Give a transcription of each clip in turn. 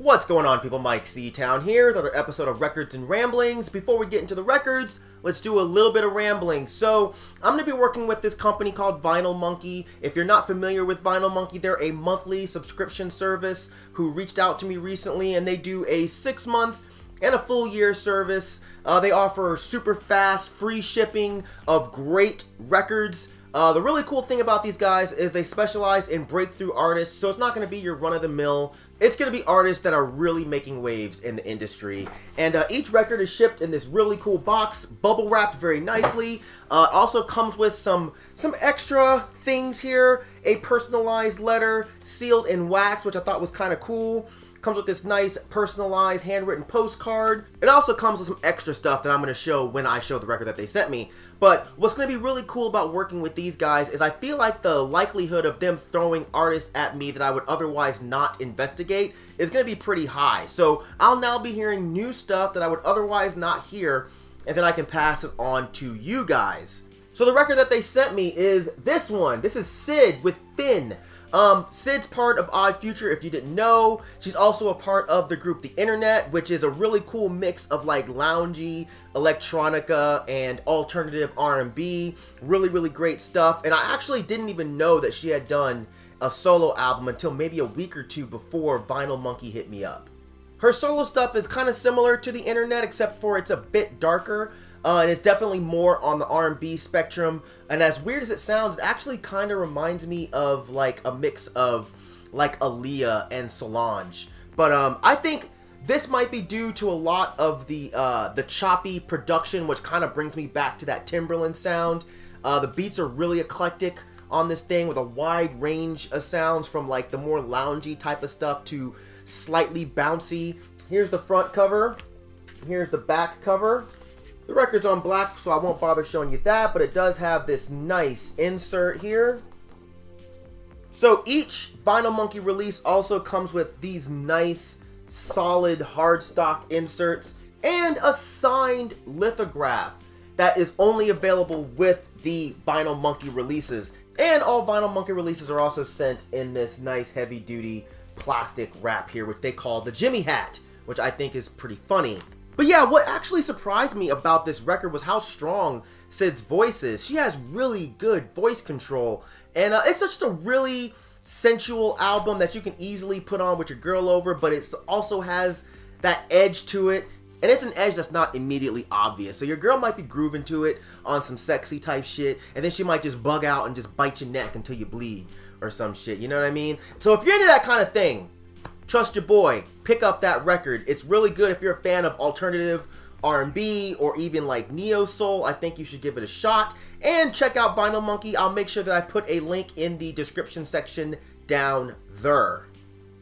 What's going on, people? Myke C-Town here with another episode of Records and Ramblings. Before we get into the records, let's do a little bit of rambling. So, I'm going to be working with this company called Vinyl Monkey. If you're not familiar with Vinyl Monkey, they're a monthly subscription service who reached out to me recently, and they do a 6-month and a full year service. They offer super fast, free shipping of great records. The really cool thing about these guys is they specialize in breakthrough artists, so it's not going to be your run-of-the-mill. It's going to be artists that are really making waves in the industry. And each record is shipped in this really cool box, bubble wrapped very nicely. Also comes with some extra things here. A personalized letter sealed in wax, which I thought was kind of cool. Comes with this nice personalized handwritten postcard. It also comes with some extra stuff that I'm going to show when I show the record that they sent me. But what's going to be really cool about working with these guys is I feel like the likelihood of them throwing artists at me that I would otherwise not investigate is going to be pretty high. So I'll now be hearing new stuff that I would otherwise not hear, and then I can pass it on to you guys. So the record that they sent me is this one. This is Sid with Finn. Sid's part of Odd Future, if you didn't know. She's also a part of the group The Internet, which is a really cool mix of like loungy, electronica, and alternative R&B. Really great stuff. And I actually didn't even know that she had done a solo album until maybe a week or two before Vinyl Monkey hit me up. Her solo stuff is kind of similar to The Internet, except for it's a bit darker. And it's definitely more on the R&B spectrum. And as weird as it sounds, it actually kind of reminds me of like a mix of like Aaliyah and Solange. But I think this might be due to a lot of the choppy production, which kind of brings me back to that Timberland sound. The beats are really eclectic on this thing with a wide range of sounds, from like the more loungy type of stuff to slightly bouncy. Here's the front cover. Here's the back cover. The record's on black, so I won't bother showing you that, but it does have this nice insert here. So each Vinyl Monkey release also comes with these nice, solid, hardstock inserts and a signed lithograph that is only available with the Vinyl Monkey releases. And all Vinyl Monkey releases are also sent in this nice, heavy-duty plastic wrap here, which they call the Jimmy Hat, which I think is pretty funny. But yeah, what actually surprised me about this record was how strong Sid's voice is. She has really good voice control, and it's just a really sensual album that you can easily put on with your girl over, but it also has that edge to it, and it's an edge that's not immediately obvious. So your girl might be grooving to it on some sexy type shit, and then she might just bug out and just bite your neck until you bleed or some shit, you know what I mean? So if you're into that kind of thing, trust your boy, pick up that record. It's really good if you're a fan of alternative R&B or even like neo soul. I think you should give it a shot. And check out Vinyl Monkey. I'll make sure that I put a link in the description section down there.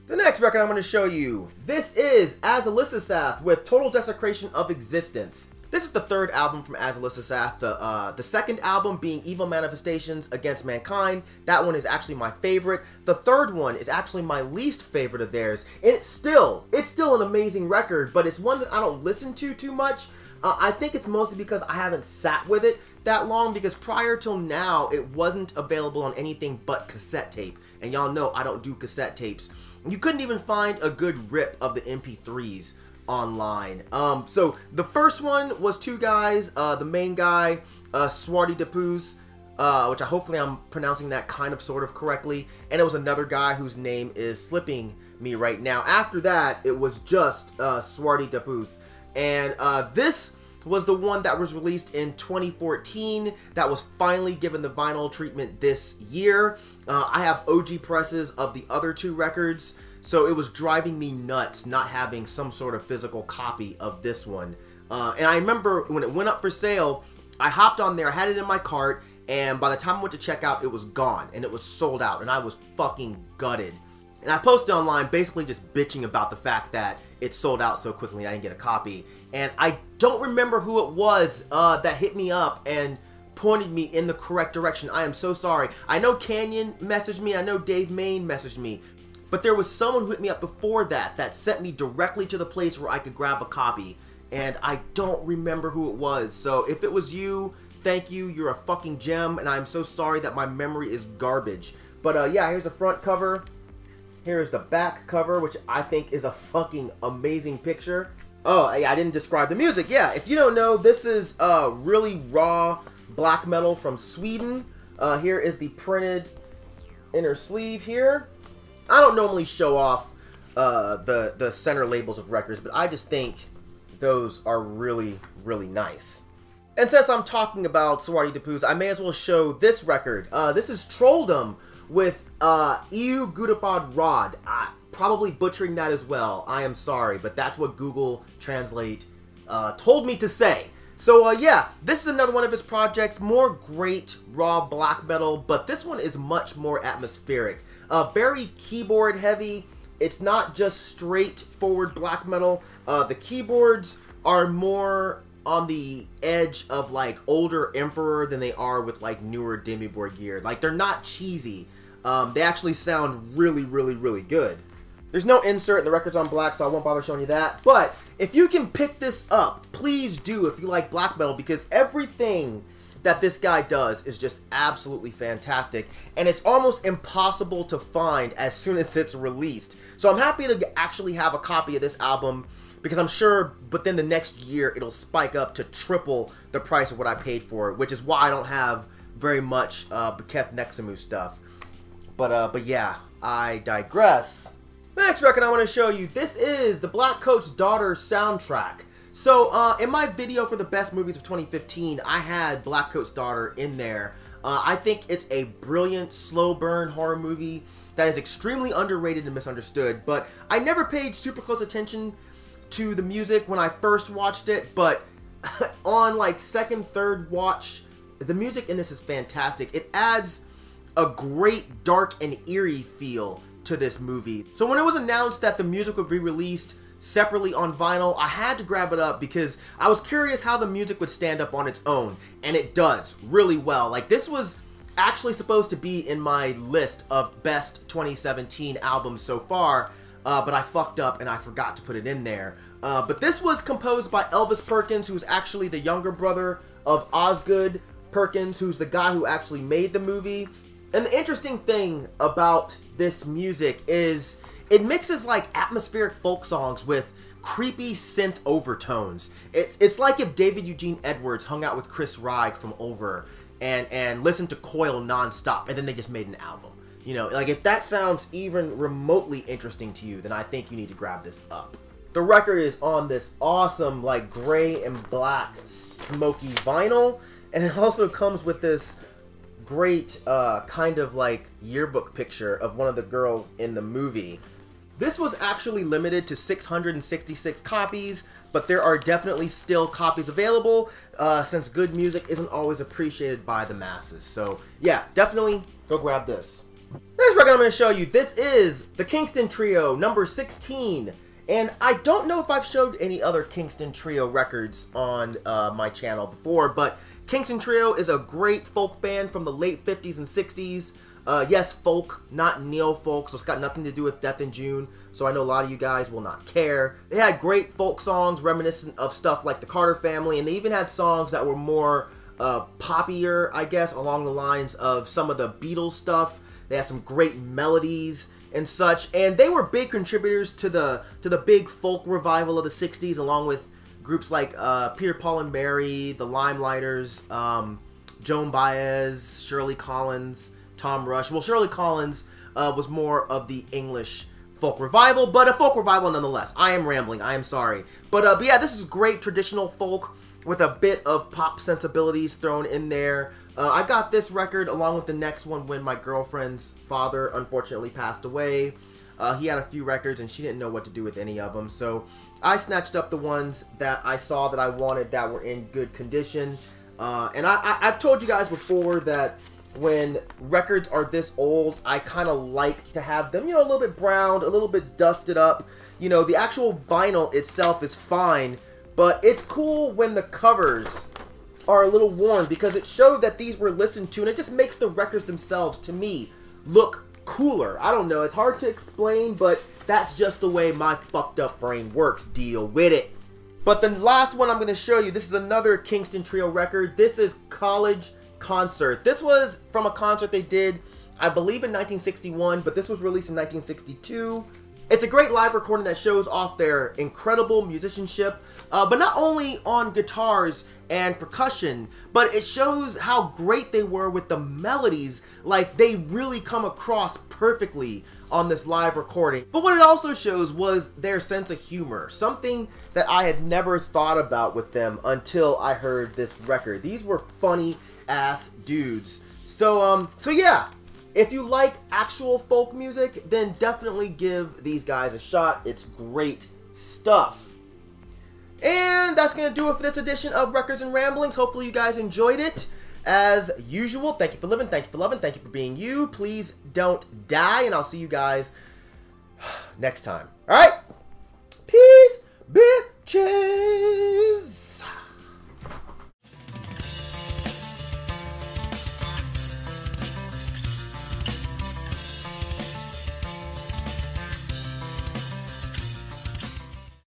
The next record I'm going to show you, this is Azelisassath with Total Desecration of Existence. This is the third album from Azelisassath, the second album being Evil Manifestations Against Mankind. That one is actually my favorite. The third one is actually my least favorite of theirs. And it's still an amazing record, but it's one that I don't listen to too much. I think it's mostly because I haven't sat with it that long, because prior till now, it wasn't available on anything but cassette tape. And y'all know I don't do cassette tapes. You couldn't even find a good rip of the MP3s online. So the first one was two guys. The main guy, Swarty which hopefully I'm pronouncing that kind of sort of correctly, and it was another guy whose name is slipping me right now. After that, it was just Swarty, and this was the one that was released in 2014 that was finally given the vinyl treatment this year. I have OG presses of the other two records, so it was driving me nuts not having some sort of physical copy of this one. And I remember when it went up for sale, I hopped on there, I had it in my cart, and by the time I went to check out, it was gone, and it was sold out, and I was fucking gutted. And I posted online basically just bitching about the fact that it sold out so quickly and I didn't get a copy. And I don't remember who it was that hit me up and pointed me in the correct direction. I am so sorry. I know Canyon messaged me, I know Dave Main messaged me, but there was someone who hit me up before that sent me directly to the place where I could grab a copy, and I don't remember who it was. So if it was you, thank you, you're a fucking gem, and I'm so sorry that my memory is garbage. But yeah, here's the front cover. Here is the back cover, which I think is a fucking amazing picture. Oh, yeah, I didn't describe the music. Yeah, if you don't know, this is really raw black metal from Sweden. Here is the printed inner sleeve here. I don't normally show off the center labels of records, but I just think those are really, really nice. And since I'm talking about Swarty Depoos, I may as well show this record. This is Trolldom with Gudablod Rod. Probably butchering that as well. I am sorry, but that's what Google Translate told me to say. So yeah, this is another one of his projects. More great raw black metal, but this one is much more atmospheric. Very keyboard heavy. It's not just straightforward black metal. The keyboards are more on the edge of like older Emperor than they are with like newer Demiborg gear. Like, they're not cheesy. They actually sound really, really, really good. There's no insert and the record's on black, so I won't bother showing you that. But if you can pick this up, please do if you like black metal, because everything that this guy does is just absolutely fantastic, and it's almost impossible to find as soon as it's released. So I'm happy to actually have a copy of this album, because I'm sure within the next year it'll spike up to triple the price of what I paid for it, which is why I don't have very much Beketh Nexamu stuff. But yeah, I digress. The next record I want to show you, this is the Blackcoat's Daughter soundtrack. So, in my video for the best movies of 2015, I had Blackcoat's Daughter in there. I think it's a brilliant, slow burn horror movie that is extremely underrated and misunderstood, but I never paid super close attention to the music when I first watched it, but on like second, third watch, the music in this is fantastic. It adds a great dark and eerie feel to this movie. So when it was announced that the music would be released separately on vinyl, I had to grab it up because I was curious how the music would stand up on its own, and it does really well. Like, this was actually supposed to be in my list of best 2017 albums so far, but I fucked up and I forgot to put it in there. But this was composed by Elvis Perkins, who's actually the younger brother of Osgood Perkins, who's the guy who actually made the movie. And the interesting thing about this music is it mixes like atmospheric folk songs with creepy synth overtones. It's like if David Eugene Edwards hung out with Chris Rye from Over and listened to Coil nonstop, and then they just made an album. You know, like, if that sounds even remotely interesting to you, then I think you need to grab this up. The record is on this awesome, like, gray and black smoky vinyl, and it also comes with this great kind of like yearbook picture of one of the girls in the movie. This was actually limited to 666 copies, but there are definitely still copies available since good music isn't always appreciated by the masses. So yeah, definitely go grab this. Next record I'm going to show you, this is the Kingston Trio, number 16. And I don't know if I've showed any other Kingston Trio records on my channel before, but Kingston Trio is a great folk band from the late 50s and 60s. Yes, folk, not neo-folk, so it's got nothing to do with Death in June, so I know a lot of you guys will not care. They had great folk songs reminiscent of stuff like the Carter Family, and they even had songs that were more poppier, I guess, along the lines of some of the Beatles stuff. They had some great melodies and such, and they were big contributors to the big folk revival of the 60s, along with groups like Peter, Paul and Mary, the Limelighters, Joan Baez, Shirley Collins, Tom Rush. Well, Shirley Collins was more of the English folk revival, but a folk revival nonetheless. I am rambling, I am sorry. But yeah, this is great traditional folk with a bit of pop sensibilities thrown in there. I got this record along with the next one when my girlfriend's father unfortunately passed away. He had a few records and she didn't know what to do with any of them, so I snatched up the ones that I saw that I wanted that were in good condition. And I've told you guys before that when records are this old, I kind of like to have them, you know, a little bit browned, a little bit dusted up. You know, the actual vinyl itself is fine, but it's cool when the covers are a little worn because it showed that these were listened to, and it just makes the records themselves, to me, look cooler. I don't know, it's hard to explain, but that's just the way my fucked up brain works. Deal with it. But the last one I'm going to show you, this is another Kingston Trio record. This is College Concert. This was from a concert they did I believe in 1961, but this was released in 1962. It's a great live recording that shows off their incredible musicianship, but not only on guitars and percussion, but it shows how great they were with the melodies. Like, they really come across perfectly on this live recording. But what it also shows was their sense of humor, something that I had never thought about with them until I heard this record. These were funny ass dudes. So yeah. If you like actual folk music, then definitely give these guys a shot. It's great stuff. And that's going to do it for this edition of Records and Ramblings. Hopefully you guys enjoyed it. As usual, thank you for living, thank you for loving, thank you for being you. Please don't die, and I'll see you guys next time. All right? Peace, bitches.